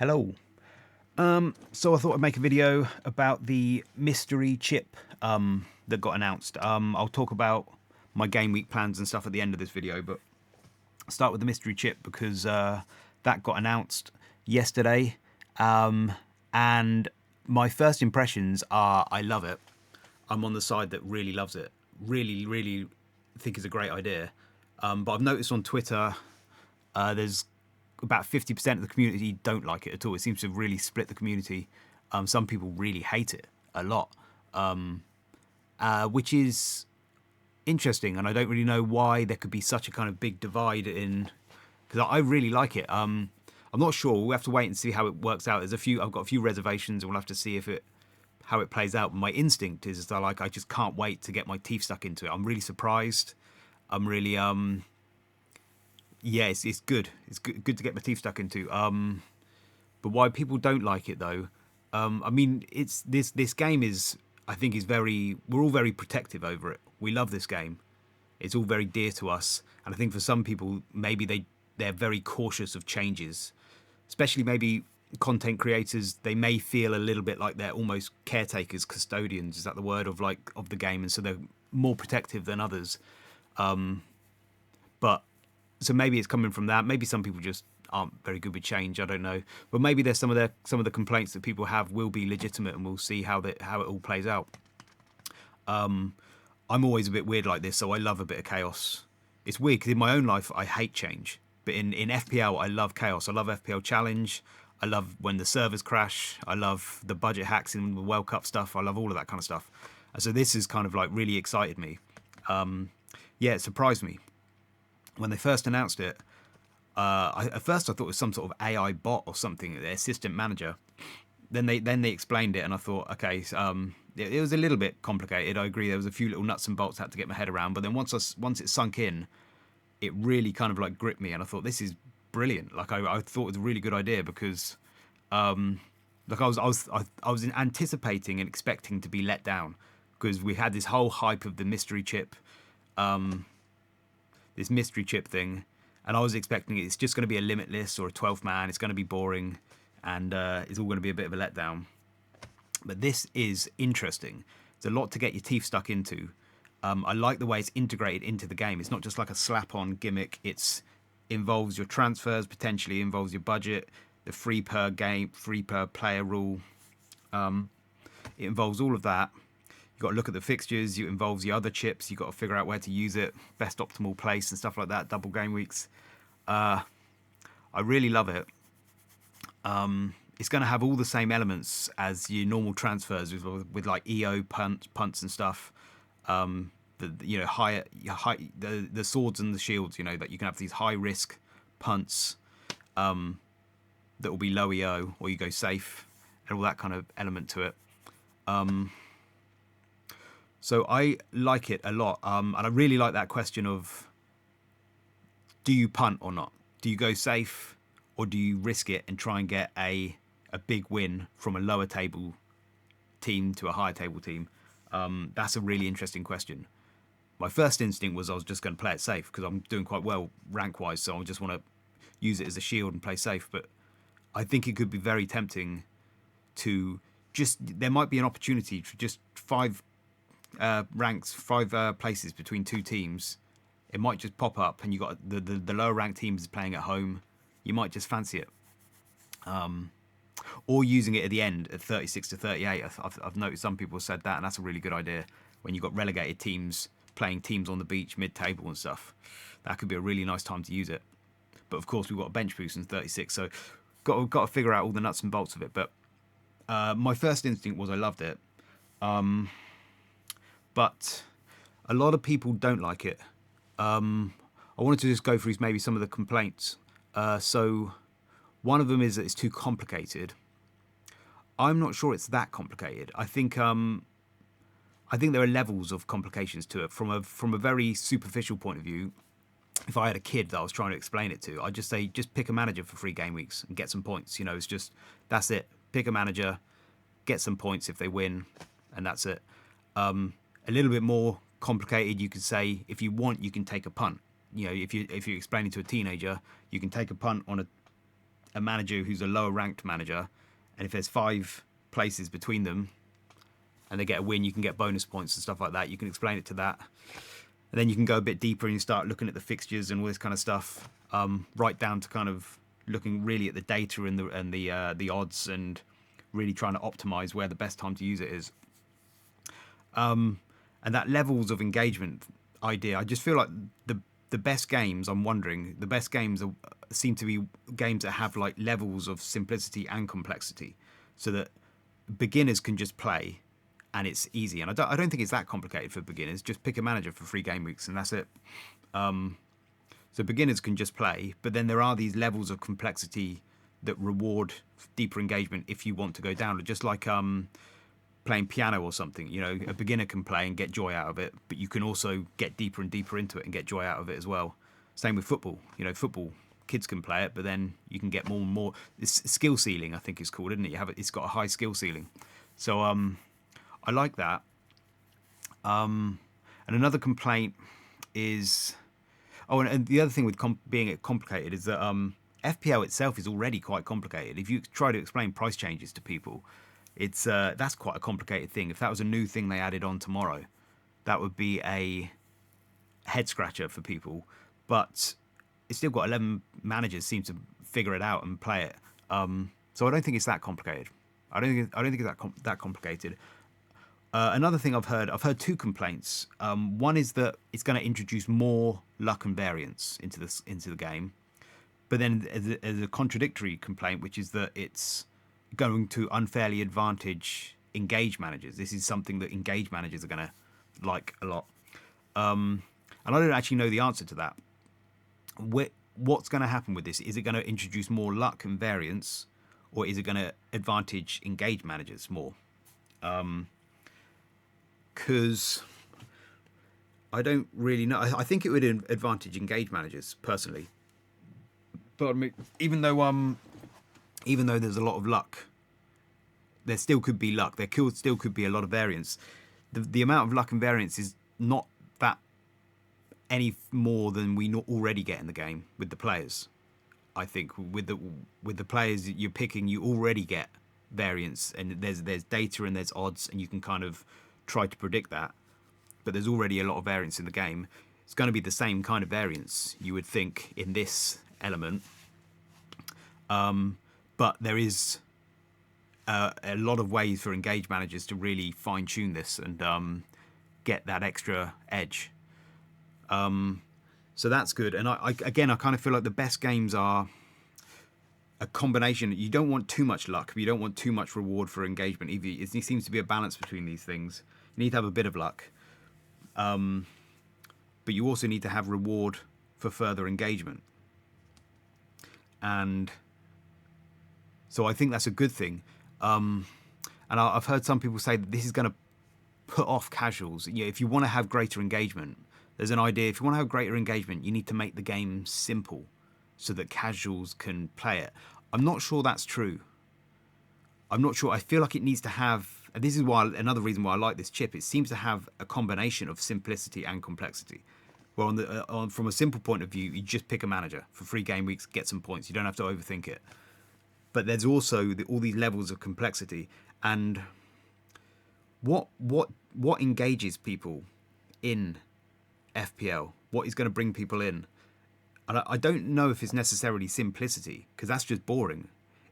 Hello. So I thought I'd make a video about the mystery chip that got announced. I'll talk about my game week plans and stuff at the end of this video, but I'll start with the mystery chip because that got announced yesterday. And my first impressions are I love it. I'm on the side that really loves it. Really think it's a great idea. But I've noticed on Twitter there's about 50% of the community don't like it at all. It seems to have really split the community. Some people really hate it a lot, which is interesting. And I don't really know why there could be such a kind of big divide in, because I really like it. I'm not sure. We'll have to wait and see how it works out. I've got a few reservations, and we'll have to see how it plays out. My instinct is that I just can't wait to get my teeth stuck into it. I'm really surprised. I'm really yeah, it's good. It's good to get my teeth stuck into. But why people don't like it though? I mean, it's this game is, I think, is very. We're all very protective over it. We love this game. It's all very dear to us, and I think for some people, maybe they're very cautious of changes, especially maybe content creators. They may feel a little bit like they're almost caretakers, custodians. Is that the word of the game? And so they're more protective than others. But so maybe it's coming from that. Maybe some people just aren't very good with change. I don't know, but maybe there's some of the complaints that people have will be legitimate, and we'll see how it all plays out. I'm always a bit weird like this, so I love a bit of chaos. It's weird because in my own life I hate change, but in FPL I love chaos. I love FPL challenge. I love when the servers crash. I love the budget hacks in the World Cup stuff. I love all of that kind of stuff. And so this is kind of like really excited me. Yeah, it surprised me when they first announced it. At first I thought it was some sort of AI bot or something, their assistant manager. Then they explained it, and I thought, okay, it was a little bit complicated. I agree, there was a few little nuts and bolts I had to get my head around. But then once it sunk in, it really kind of like gripped me, and I thought this is brilliant. Like I thought it was a really good idea because, like I was anticipating and expecting to be let down because we had this whole hype of the mystery chip. This mystery chip thing, and I was expecting it's just going to be a limitless or a 12th man. It's going to be boring, and it's all going to be a bit of a letdown. But this is interesting. It's a lot to get your teeth stuck into. I like the way it's integrated into the game. It's not just like a slap-on gimmick. It involves your transfers, potentially involves your budget, the free per game, free per player rule. It involves all of that. You've got to look at the fixtures. It involves your other chips. You've got to figure out where to use it, best optimal place and stuff like that, double game weeks. I really love it. It's going to have all the same elements as your normal transfers with like EO punts and stuff. The swords and the shields, that you can have these high risk punts that will be low EO, or you go safe, and all that kind of element to it. So I like it a lot, and I really like that question of, do you punt or not? Do you go safe, or do you risk it and try and get a big win from a lower table team to a higher table team? That's a really interesting question. My first instinct was I was just going to play it safe because I'm doing quite well rank-wise, so I just want to use it as a shield and play safe. But I think it could be very tempting to there might be an opportunity for just five places between two teams. It might just pop up, and you got the lower ranked teams playing at home. You might just fancy it, or using it at the end at 36 to 38. I've noticed some people have said that, and that's a really good idea. When you've got relegated teams playing teams on the beach mid-table and stuff, that could be a really nice time to use it. But of course, we've got a bench boost in 36, so got to figure out all the nuts and bolts of it. But my first instinct was I loved it. But a lot of people don't like it. I wanted to just go through maybe some of the complaints. So one of them is that it's too complicated. I'm not sure it's that complicated. I think there are levels of complications to it. From a very superficial point of view, if I had a kid that I was trying to explain it to, I'd just say, just pick a manager for 3 game weeks and get some points. It's just, that's it. Pick a manager, get some points if they win, and that's it. A little bit more complicated, you could say, if you want, you can take a punt. If you're explaining to a teenager, you can take a punt on a manager who's a lower ranked manager, and if there's 5 places between them and they get a win, you can get bonus points and stuff like that. You can explain it to that. And then you can go a bit deeper and you start looking at the fixtures and all this kind of stuff, right down to kind of looking really at the data and the odds, and really trying to optimize where the best time to use it is. And that levels of engagement idea, I just feel like the best games, I'm wondering, the best games seem to be games that have like levels of simplicity and complexity, so that beginners can just play and it's easy. And I don't think it's that complicated for beginners. Just pick a manager for 3 game weeks and that's it. So beginners can just play, but then there are these levels of complexity that reward deeper engagement if you want to go down. Just like playing piano or something, you know, a beginner can play and get joy out of it, but you can also get deeper and deeper into it and get joy out of it as well. Same with football. You know, football, kids can play it, but then you can get more and more. It's skill ceiling, I think it's called, isn't it? It's got a high skill ceiling. So I like that. And another complaint is, and the other thing with being complicated is that FPL itself is already quite complicated. If you try to explain price changes to people, it's that's quite a complicated thing. If that was a new thing they added on tomorrow, that would be a head scratcher for people. But it's still got 11 managers seem to figure it out and play it. So I don't think it's that complicated. I don't think it's that complicated. Another thing I've heard 2 complaints. One is that it's going to introduce more luck and variance into the game, but then as a contradictory complaint, which is that it's going to unfairly advantage engaged managers. This is something that engaged managers are going to like a lot, and I don't actually know the answer to that. What's going to happen with this? Is it going to introduce more luck and variance, or is it going to advantage engaged managers more? Because I don't really know. I think it would advantage engaged managers personally, but I mean, even though there's a lot of luck, there still could be luck. There still could be a lot of variance. The amount of luck and variance is not that any more than we already get in the game with the players. I think with the players that you're picking, you already get variance, and there's data and there's odds, and you can kind of try to predict that. But there's already a lot of variance in the game. It's going to be the same kind of variance, you would think, in this element. But there is a lot of ways for engaged managers to really fine tune this and get that extra edge. So that's good. And I kind of feel like the best games are a combination. You don't want too much luck, but you don't want too much reward for engagement either. It seems to be a balance between these things. You need to have a bit of luck, but you also need to have reward for further engagement. And so I think that's a good thing. And I've heard some people say that this is going to put off casuals. You know, if you want to have greater engagement, there's an idea. If you want to have greater engagement, you need to make the game simple so that casuals can play it. I'm not sure that's true. I'm not sure. I feel like it needs to have, and this is why another reason why I like this chip. It seems to have a combination of simplicity and complexity. Well, from a simple point of view, you just pick a manager for 3 game weeks, get some points. You don't have to overthink it. But there's also all these levels of complexity, and what engages people in FPL? What is going to bring people in? And I don't know if it's necessarily simplicity, because that's just boring.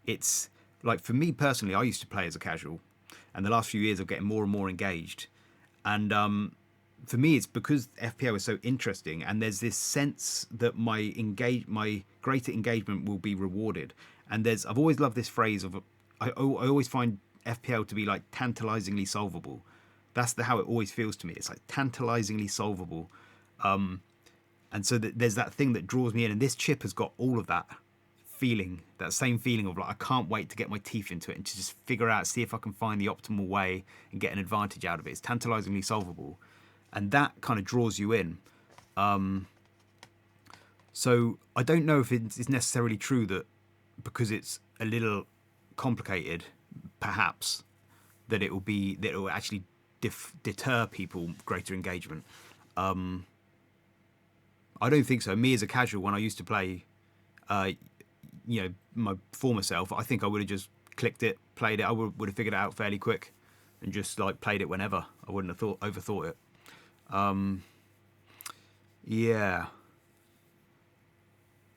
It's like, for me personally, I used to play as a casual, and the last few years I'm getting more and more engaged. And for me, it's because FPL is so interesting, and there's this sense that my greater engagement will be rewarded. And I've always loved this phrase of, I always find FPL to be like tantalizingly solvable. That's how it always feels to me. It's like tantalizingly solvable. And so there's that thing that draws me in, and this chip has got all of that feeling, that same feeling of like, I can't wait to get my teeth into it and to just figure out, see if I can find the optimal way and get an advantage out of it. It's tantalizingly solvable, and that kind of draws you in. So I don't know if it's necessarily true that because it's a little complicated, perhaps, that it will actually deter people greater engagement. I don't think so. Me as a casual, when I used to play, my former self, I think I would have just clicked it, played it. I would have figured it out fairly quick, and just like played it whenever. I wouldn't have overthought it. Yeah,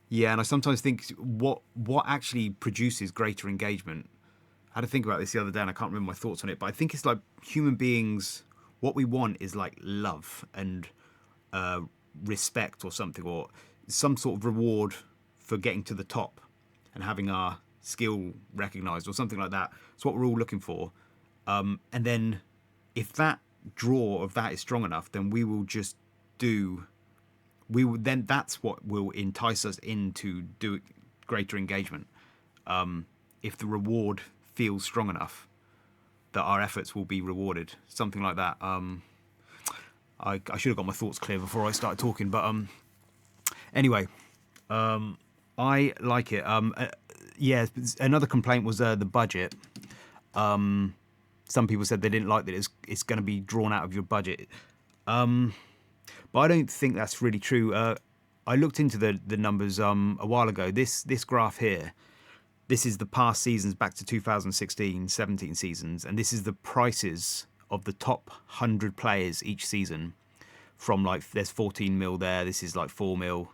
yeah, and I sometimes think what actually produces greater engagement. I had to think about this the other day, and I can't remember my thoughts on it. But I think it's like human beings. What we want is like love and respect or something, or some sort of reward for getting to the top and having our skill recognized or something like that. It's what we're all looking for. And then if that draw of that is strong enough, then we will just do. We will then that's what will entice us into do greater engagement. If the reward feels strong enough, that our efforts will be rewarded, something like that. I should have got my thoughts clear before I started talking, but anyway, I like it. Yeah, another complaint was the budget. Some people said they didn't like that it's going to be drawn out of your budget, but I don't think that's really true. I looked into the numbers a while ago. This graph here. This is the past seasons back to 2016-17 seasons, and this is the prices of the top 100 players each season. From like, there's 14 mil there. This is like 4 mil.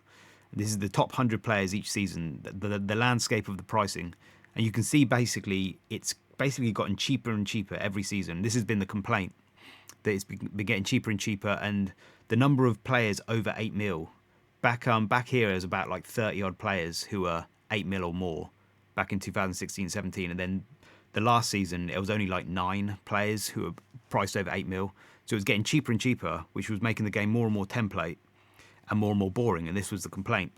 This is the top 100 players each season. The landscape of the pricing, and you can see basically it's basically gotten cheaper and cheaper every season. This has been the complaint, that it's been getting cheaper and cheaper, and the number of players over 8 mil back here is about like 30 odd players who are 8 mil or more. Back in 2016-17, and then the last season it was only like 9 players who were priced over 8 mil. So it was getting cheaper and cheaper, which was making the game more and more template and more boring. And this was the complaint.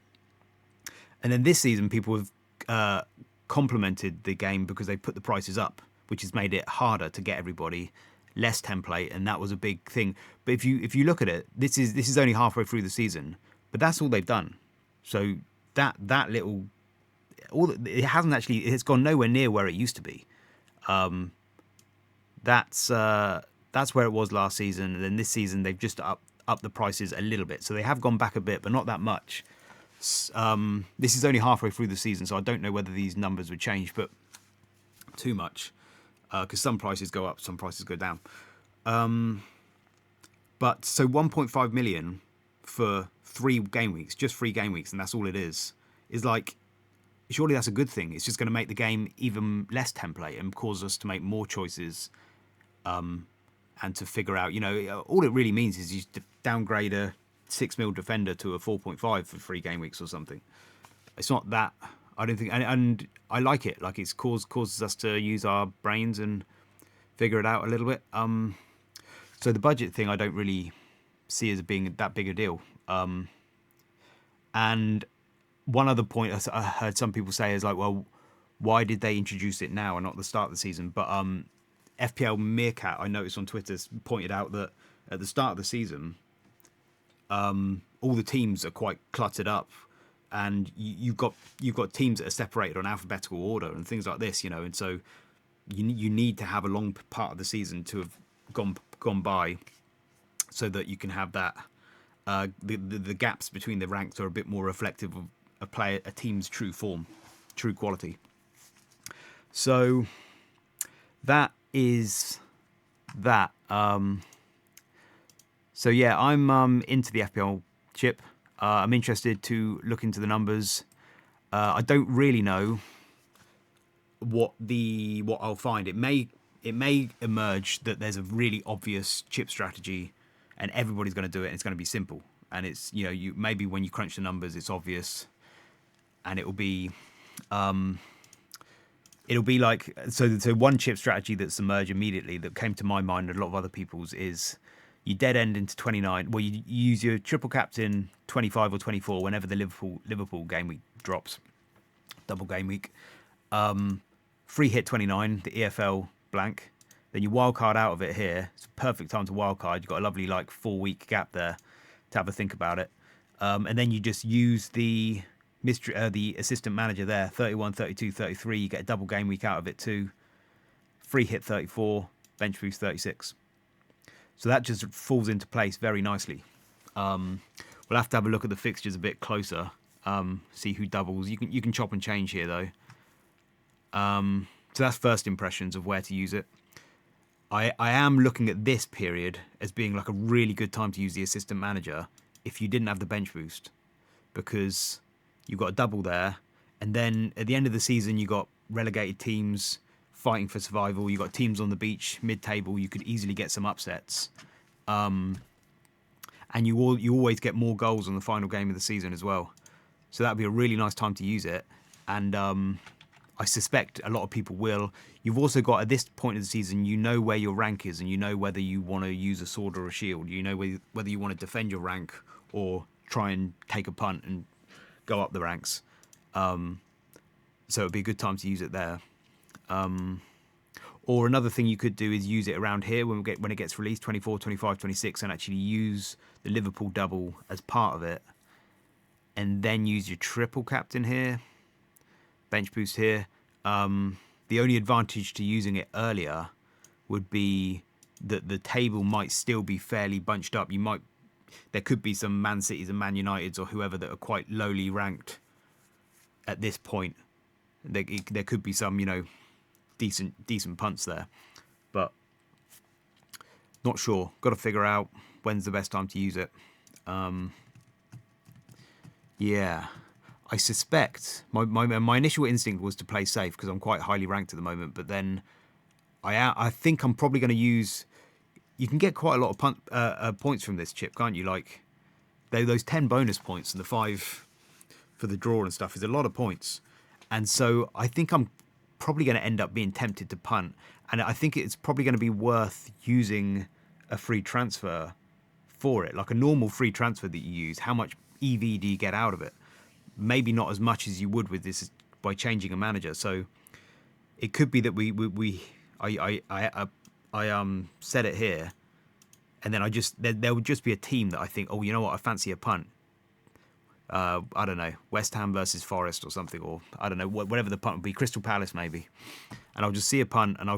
And then this season, people have complemented the game because they put the prices up, which has made it harder to get everybody, less template, and that was a big thing. But if you look at it, this is only halfway through the season, but that's all they've done. So that little. It's gone nowhere near where it used to be. That's where it was last season, and then this season they've just up the prices a little bit. So they have gone back a bit, but not that much. This is only halfway through the season, so I don't know whether these numbers would change, but too much, because some prices go up, some prices go down. But so 1.5 million for 3 game weeks, just 3 game weeks, and that's all it is like. Surely that's a good thing. It's just going to make the game even less template and cause us to make more choices, and to figure out, all it really means is you downgrade a 6 mil defender to a 4.5 for 3 game weeks or something. It's not that. I don't think, and I like it. Like it's causes us to use our brains and figure it out a little bit. So the budget thing I don't really see as being that big a deal. And one other point I heard some people say is like, well, why did they introduce it now and not the start of the season? But FPL Meerkat, I noticed on Twitter, pointed out that at the start of the season, all the teams are quite cluttered up, and you've got teams that are separated on alphabetical order and things like this, and so you need to have a long part of the season to have gone by, so that you can have that the gaps between the ranks are a bit more reflective of a team's true form, true quality. So that is that. So yeah, I'm into the FPL chip. I'm interested to look into the numbers. I don't really know what I'll find. It may emerge that there's a really obvious chip strategy, and everybody's going to do it, and it's going to be simple. And it's you maybe when you crunch the numbers, it's obvious. And it'll be like so one chip strategy that's emerged immediately that came to my mind and a lot of other people's is you dead end into 29. Well, you use your triple captain 25 or 24 whenever the Liverpool game week drops, double game week. Free hit 29, the EFL blank. Then you wild card out of it here. It's a perfect time to wild card. You've got a lovely 4-week gap there to have a think about it. And then you just use the assistant manager there, 31, 32, 33. You get a double game week out of it too. Free hit 34, bench boost 36. So that just falls into place very nicely. We'll have to have a look at the fixtures a bit closer See who doubles. You can chop and change here though. So that's first impressions of where to use it. I am looking at this period as being like a really good time to use the assistant manager if you didn't have the bench boost, because you've got a double there, and then at the end of the season you got relegated teams fighting for survival. You got teams on the beach mid-table. You could easily get some upsets, and you always get more goals on the final game of the season as well. So that'd be a really nice time to use it, and I suspect a lot of people will. You've also got, at this point of the season, you know where your rank is, and you know whether you want to use a sword or a shield. You know whether you want to defend your rank or try and take a punt and go up the ranks. So it'd be a good time to use it there. Or another thing you could do is use it around here when it gets released, 24, 25, 26, and actually use the Liverpool double as part of it, and then use your triple captain here, bench boost here. The only advantage to using it earlier would be that the table might still be fairly bunched up. There could be some Man Cities and Man Uniteds or whoever that are quite lowly ranked at this point. There could be some, decent punts there, but not sure. Got to figure out when's the best time to use it. Yeah, I suspect my initial instinct was to play safe because I'm quite highly ranked at the moment, but then I think I'm probably going to use. You can get quite a lot of points from this chip, can't you? Like those 10 bonus points and the 5 for the draw and stuff is a lot of points, and so I think I'm probably going to end up being tempted to punt, and I think it's probably going to be worth using a free transfer for it, like a normal free transfer that you use. How much EV do you get out of it? Maybe not as much as you would with this by changing a manager. So it could be that I set it here, and then there would just be a team that I think, oh, you know what, I fancy a punt. I don't know, West Ham versus Forest or something, or I don't know, whatever the punt would be, Crystal Palace maybe. And I'll just see a punt, and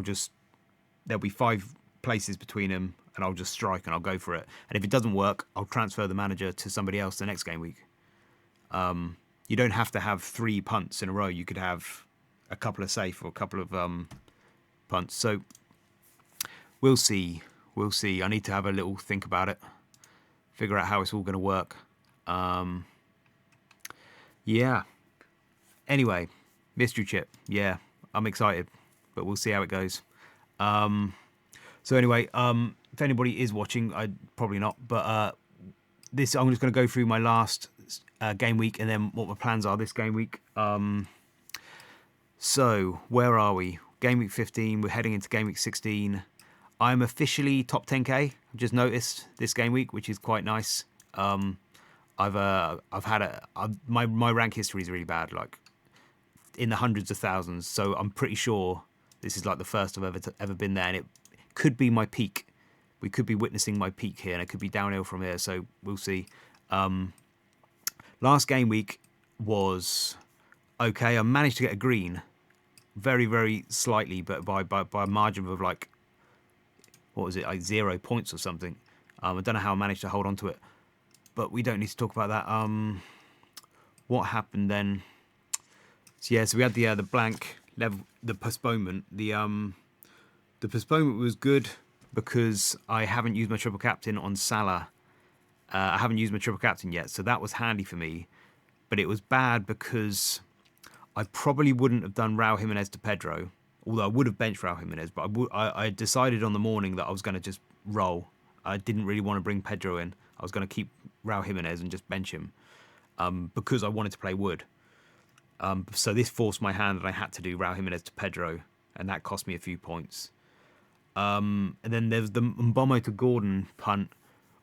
there'll be 5 places between them, and I'll just strike and I'll go for it. And if it doesn't work, I'll transfer the manager to somebody else the next game week. You don't have to have 3 punts in a row. You could have a couple of safe or a couple of punts. So we'll see. I need to have a little think about it, figure out how it's all going to work. Yeah. Anyway, mystery chip. Yeah, I'm excited, but we'll see how it goes. So anyway, if anybody is watching, I probably not, but I'm just going to go through my last game week and then what my plans are this game week. So where are we? Game week 15. We're heading into game week 16. I'm officially top 10k. I've just noticed this game week, which is quite nice. I've had my rank history is really bad, like in the hundreds of thousands. So I'm pretty sure this is like the first I've ever been there, and it could be my peak. We could be witnessing my peak here, and it could be downhill from here. So we'll see. Last game week was okay. I managed to get a green, very very slightly, but by a margin of like, what was it, like 0 points or something. I don't know how I managed to hold on to it, but we don't need to talk about that. What happened then? So yeah, so we had the blank level, the postponement. The postponement was good because I haven't used my triple captain on Salah. I haven't used my triple captain yet, so that was handy for me. But it was bad because I probably wouldn't have done Raul Jimenez to Pedro, although I would have benched Raul Jimenez. But I decided on the morning that I was going to just roll. I didn't really want to bring Pedro in. I was going to keep Raul Jimenez and just bench him because I wanted to play Wood. So this forced my hand, and I had to do Raul Jimenez to Pedro, and that cost me a few points. And then there's the Mbombo to Gordon punt,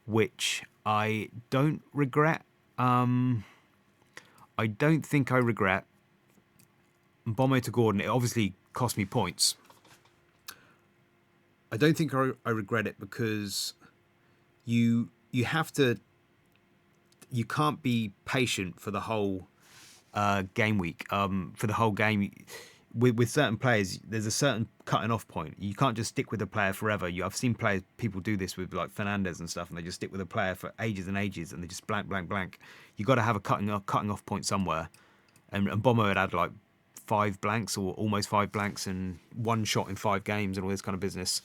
which I don't regret. I don't think I regret. Mbombo to Gordon, it obviously cost me points. I don't think I regret it because you have to. You can't be patient for the whole game week. For the whole game, with certain players, there's a certain cutting off point. You can't just stick with a player forever. I've seen people do this with like Fernandez and stuff, and they just stick with a player for ages and ages, and they just blank, blank, blank. You got to have a cutting off point somewhere. And Bomo had like 5 blanks or almost 5 blanks and 1 shot in 5 games and all this kind of business.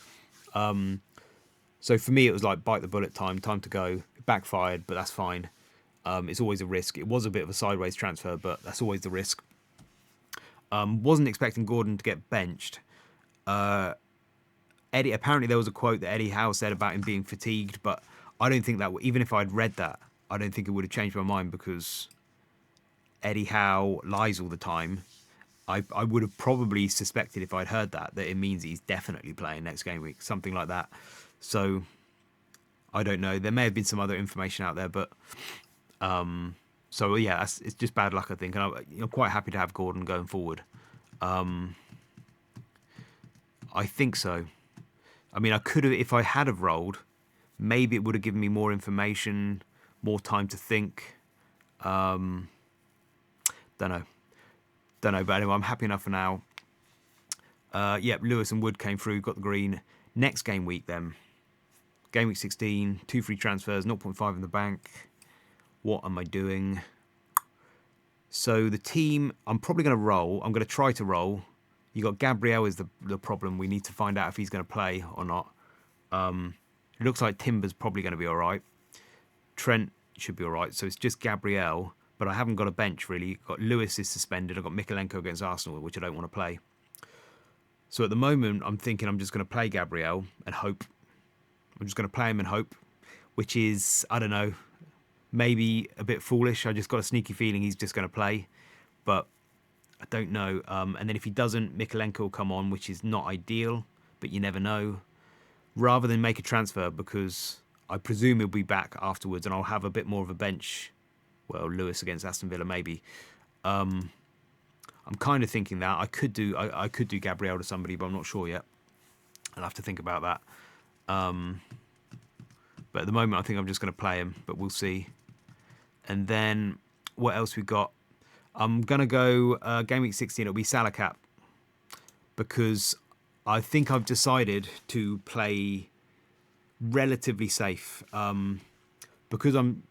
So for me, it was like bite the bullet time to go. It backfired, but that's fine. It's always a risk. It was a bit of a sideways transfer, but that's always the risk. Wasn't expecting Gordon to get benched. Eddie, apparently there was a quote that Eddie Howe said about him being fatigued, but I don't think that, even if I'd read that, I don't think it would have changed my mind, because Eddie Howe lies all the time. I would have probably suspected, if I'd heard that it means he's definitely playing next game week, something like that. So I don't know. There may have been some other information out there, but so yeah, it's just bad luck, I think. And I'm quite happy to have Gordon going forward. I think so. I mean, I could have, if I had have rolled, maybe it would have given me more information, more time to think. Don't know. But anyway, I'm happy enough for now. Yep, Lewis and Wood came through, got the green. Next game week then. Game week 16, 2 free transfers, 0.5 in the bank. What am I doing? So the team, I'm probably going to roll. I'm going to try to roll. You got Gabriel is the problem. We need to find out if he's going to play or not. It looks like Timber's probably going to be all right. Trent should be all right. So it's just Gabriel, but I haven't got a bench really. Got Lewis is suspended. I've got Mikalenko against Arsenal, which I don't want to play. So at the moment, I'm thinking I'm just going to play Gabriel and hope. I'm just going to play him and hope, which is, I don't know, maybe a bit foolish. I just got a sneaky feeling he's just going to play, but I don't know. And then if he doesn't, Mikalenko will come on, which is not ideal, but you never know. Rather than make a transfer, because I presume he'll be back afterwards and I'll have a bit more of a bench. Well, Lewis against Aston Villa, maybe. I'm kind of thinking that I could do Gabriel to somebody, but I'm not sure yet. I'll have to think about that. But at the moment, I think I'm just going to play him, but we'll see. And then what else we got? I'm going to go game week 16. It'll be Salah cap, because I think I've decided to play relatively safe, because I'm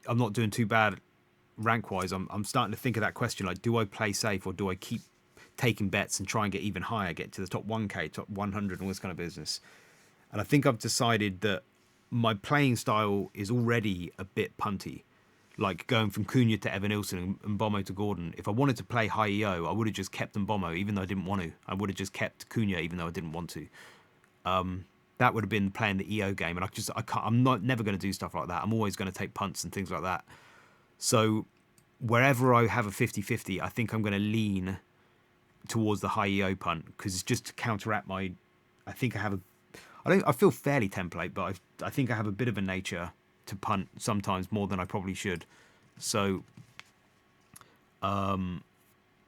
not doing too bad rank wise. I'm starting to think of that question, like, do I play safe or do I keep taking bets and try and get even higher, get to the top 1k, top 100 and all this kind of business? And I think I've decided that my playing style is already a bit punty, like going from Cunha to Evan Nilsson and Bomo to Gordon. If I wanted to play high EO, I would have just kept Bomo, even though I didn't want to. I would have just kept Cunha, even though I didn't want to. That would have been playing the EO game, and I'm never going to do stuff like that. I'm always going to take punts and things like that. So wherever I have a 50-50, I think I'm going to lean towards the high EO punt, because it's just to counteract my. I think I have a. I feel fairly template, but I think I have a bit of a nature to punt sometimes more than I probably should. So,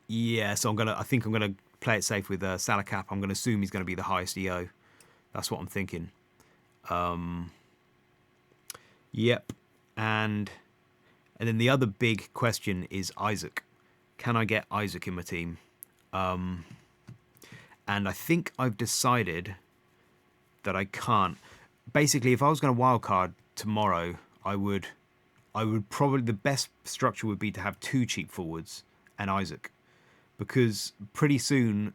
yeah. So I think I'm gonna play it safe with Salah cap. I'm gonna assume he's gonna be the highest EO. That's what I'm thinking. Yep. And then the other big question is Isaac. Can I get Isaac in my team? And I think I've decided that I can't. Basically, if I was going to wildcard tomorrow, I would probably, the best structure would be to have 2 cheap forwards and Isaac, because pretty soon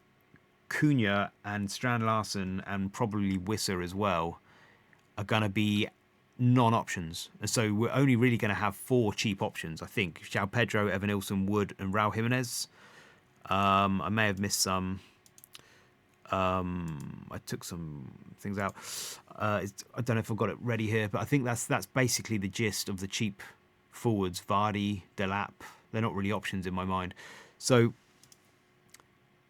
Cunha and Strand Larsen and probably Wisser as well are going to be non-options. And so we're only really going to have 4 cheap options, I think. João Pedro, Evan Nilsson, Wood and Raul Jimenez. I may have missed some. I took some things out. I don't know if I've got it ready here, but I think that's basically the gist of the cheap forwards. Vardy, Delap, they're not really options in my mind. So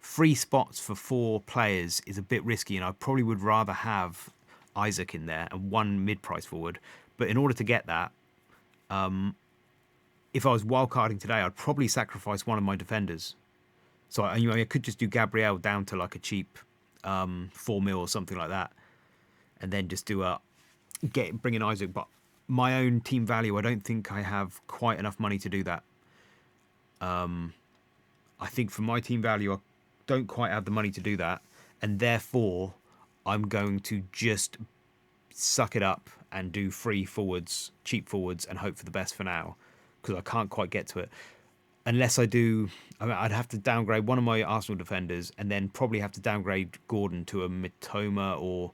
3 spots for 4 players is a bit risky, and I probably would rather have Isaac in there and 1 mid-price forward. But in order to get that, if I was wildcarding today, I'd probably sacrifice one of my defenders. So I could just do Gabriel down to like a cheap 4 mil or something like that, and then just bring in Isaac. But my own team value, I don't think I have quite enough money to do that. I think for my team value, don't quite have the money to do that, and therefore I'm going to just suck it up and do free forwards, cheap forwards, and hope for the best for now, because I can't quite get to it unless I do. I mean, I'd have to downgrade one of my Arsenal defenders, and then probably have to downgrade Gordon to a Mitoma or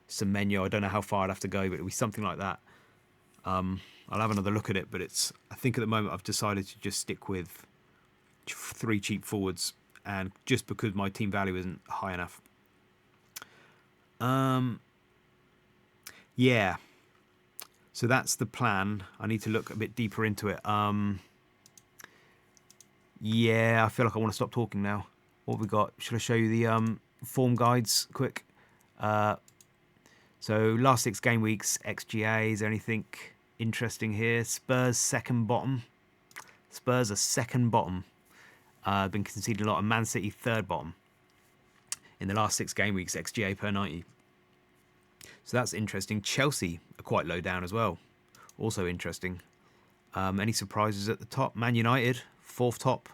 Semenyo. I don't know how far I'd have to go, but it'll be something like that. I'll have another look at it, but I think at the moment I've decided to just stick with 3 cheap forwards, and just because my team value isn't high enough. Yeah. So that's the plan. I need to look a bit deeper into it. Yeah, I feel like I want to stop talking now. What have we got? Should I show you the form guides quick? So last 6 game weeks, XGA, is there anything interesting here? Spurs second bottom. Spurs are second bottom. Been conceding a lot. And Man City third bottom. In the last 6 game weeks, XGA per 90. So that's interesting. Chelsea are quite low down as well. Also interesting. Any surprises at the top? Man United, 4th top.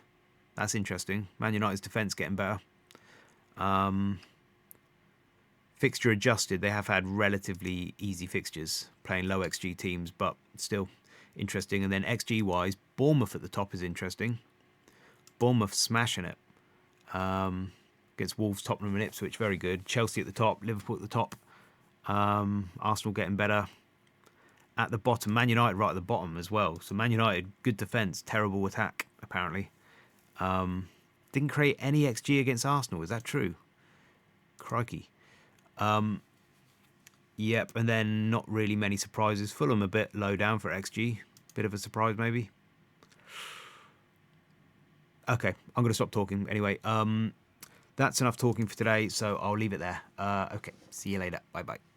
That's interesting. Man United's defence getting better. Fixture adjusted, they have had relatively easy fixtures, playing low XG teams, but still interesting. And then XG wise, Bournemouth at the top is interesting. Bournemouth smashing it. Against Wolves, Tottenham and Ipswich, very good. Chelsea at the top, Liverpool at the top. Arsenal getting better. At the bottom, Man United right at the bottom as well. So Man United, good defence, terrible attack, apparently. Didn't create any XG against Arsenal, is that true? Crikey. Yep, and then not really many surprises. Fulham a bit low down for XG. Bit of a surprise, maybe. Okay, I'm going to stop talking. Anyway, that's enough talking for today, so I'll leave it there. Okay, see you later. Bye-bye.